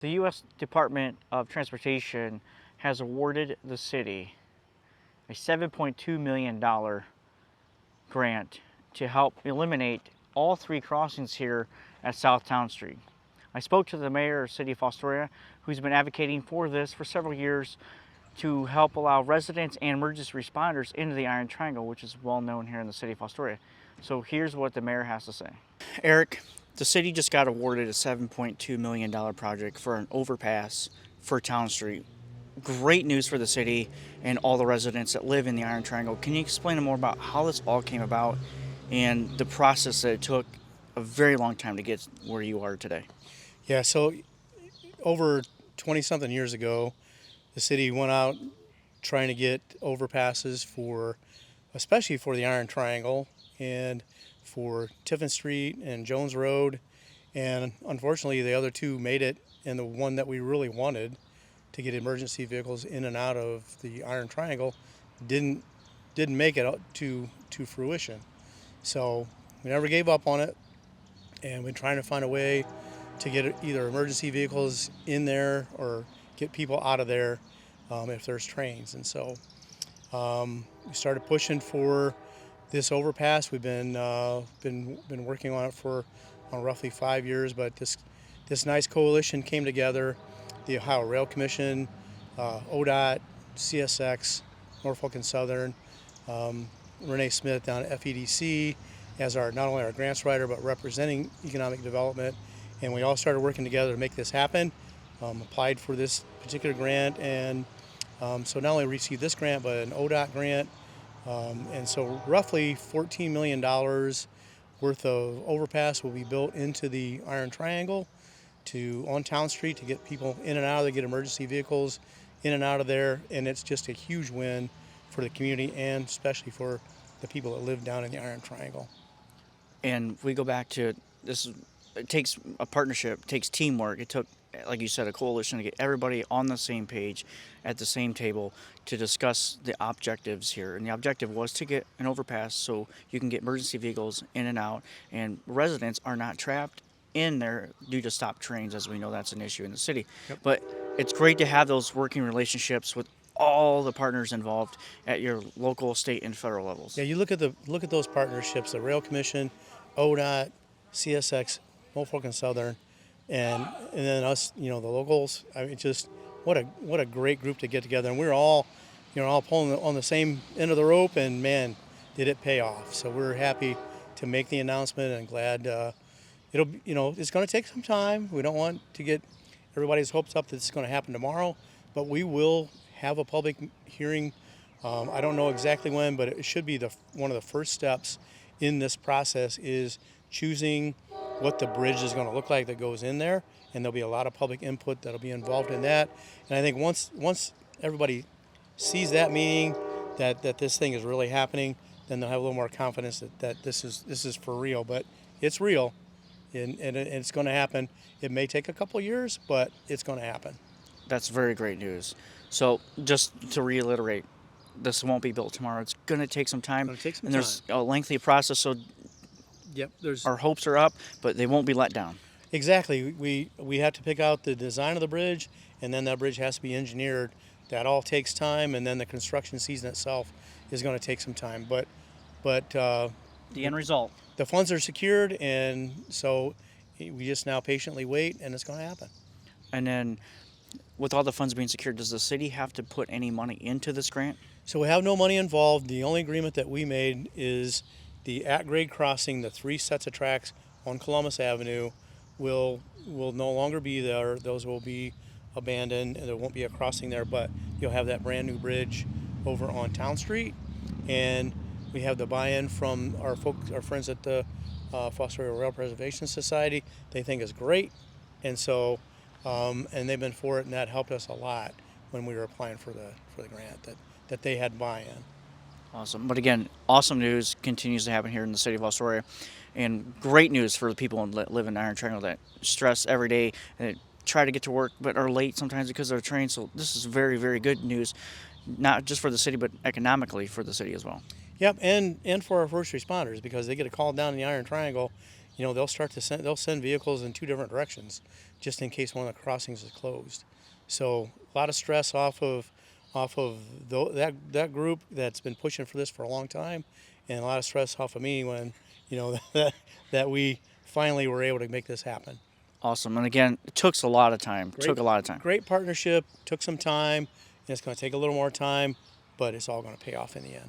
The U.S. Department of Transportation has awarded the city a $7.2 million grant to help eliminate all three crossings here at South Town Street. I spoke to the mayor of City of Fostoria, who's been advocating for this for several years to help allow residents and emergency responders into the Iron Triangle, which is well known here in the City of Fostoria. So here's what the mayor has to say. Eric, the city just got awarded a $7.2 million project for an overpass for Town Street. Great news for the city and all the residents that live in the Iron Triangle. Can you explain more about how this all came about and the process that it took a very long time to get where you are today? Yeah, so over 20-something years ago, the city went out trying to get overpasses especially for the Iron Triangle and for Tiffin Street and Jones Road. And unfortunately, the other two made it, and the one that we really wanted to get emergency vehicles in and out of the Iron Triangle didn't make it to fruition. So we never gave up on it, and we're trying to find a way to get either emergency vehicles in there or get people out of there if there's trains. And so we started pushing for this overpass. We've been working on it for roughly 5 years, but this nice coalition came together. The Ohio Rail Commission, ODOT, CSX, Norfolk and Southern, Renee Smith down at FEDC as not only our grants writer but representing economic development, and we all started working together to make this happen. Applied for this particular grant, and so not only received this grant but an ODOT grant, and so roughly $14 million worth of overpass will be built into the Iron Triangle on Town Street to get people in and out of there, get emergency vehicles in and out of there, and it's just a huge win for the community and especially for the people that live down in the Iron Triangle. And we go back to this. It takes a partnership, it takes teamwork. It took, like you said, a coalition to get everybody on the same page at the same table to discuss the objectives here. And the objective was to get an overpass so you can get emergency vehicles in and out, and residents are not trapped in there due to stopped trains, as we know that's an issue in the city. Yep. But it's great to have those working relationships with all the partners involved at your local, state, and federal levels. Yeah, you look at those partnerships: the Rail Commission, ODOT, CSX, Norfolk and Southern, and then us, the locals. I mean, just what a great group to get together, and we're all pulling on the same end of the rope, and man, did it pay off. So we're happy to make the announcement and glad it's going to take some time. We don't want to get everybody's hopes up that it's going to happen tomorrow, but we will have a public hearing. I don't know exactly when, but it should be one of the first steps in this process is choosing what the bridge is going to look like that goes in there, and there'll be a lot of public input that'll be involved in that. And I think once everybody sees that meeting that this thing is really happening, then they'll have a little more confidence that this is for real. But it's real, and it's going to happen. It may take a couple years, but it's going to happen. That's very great news. So just to reiterate, this won't be built tomorrow. It's going to take some time. There's a lengthy process, so yep, our hopes are up, but they won't be let down. Exactly. We have to pick out the design of the bridge, and then that bridge has to be engineered. That all takes time, and then the construction season itself is going to take some time. But the end result, the funds are secured, and so we just now patiently wait, and it's going to happen. And then, with all the funds being secured, does the city have to put any money into this grant? So we have no money involved. The only agreement that we made is the at-grade crossing, the 3 sets of tracks on Columbus Avenue will no longer be there. Those will be abandoned, and there won't be a crossing there, but you'll have that brand new bridge over on Town Street. And we have the buy-in from our friends at the Fostoria Rail Preservation Society. They think it's great, and so and they've been for it, and that helped us a lot when we were applying for the grant that they had buy-in. Awesome. But again, awesome news continues to happen here in the city of Fostoria, and great news for the people that live in the Iron Triangle that stress every day and try to get to work but are late sometimes because of their train. So this is very, very good news, not just for the city but economically for the city as well. Yep, and for our first responders, because they get a call down in the Iron Triangle, they'll they'll send vehicles in two different directions just in case one of the crossings is closed. So a lot of stress that group that's been pushing for this for a long time, and a lot of stress off of me when that we finally were able to make this happen. Awesome. And again, it took a lot of time. Great partnership. Took some time, and it's going to take a little more time, but it's all going to pay off in the end.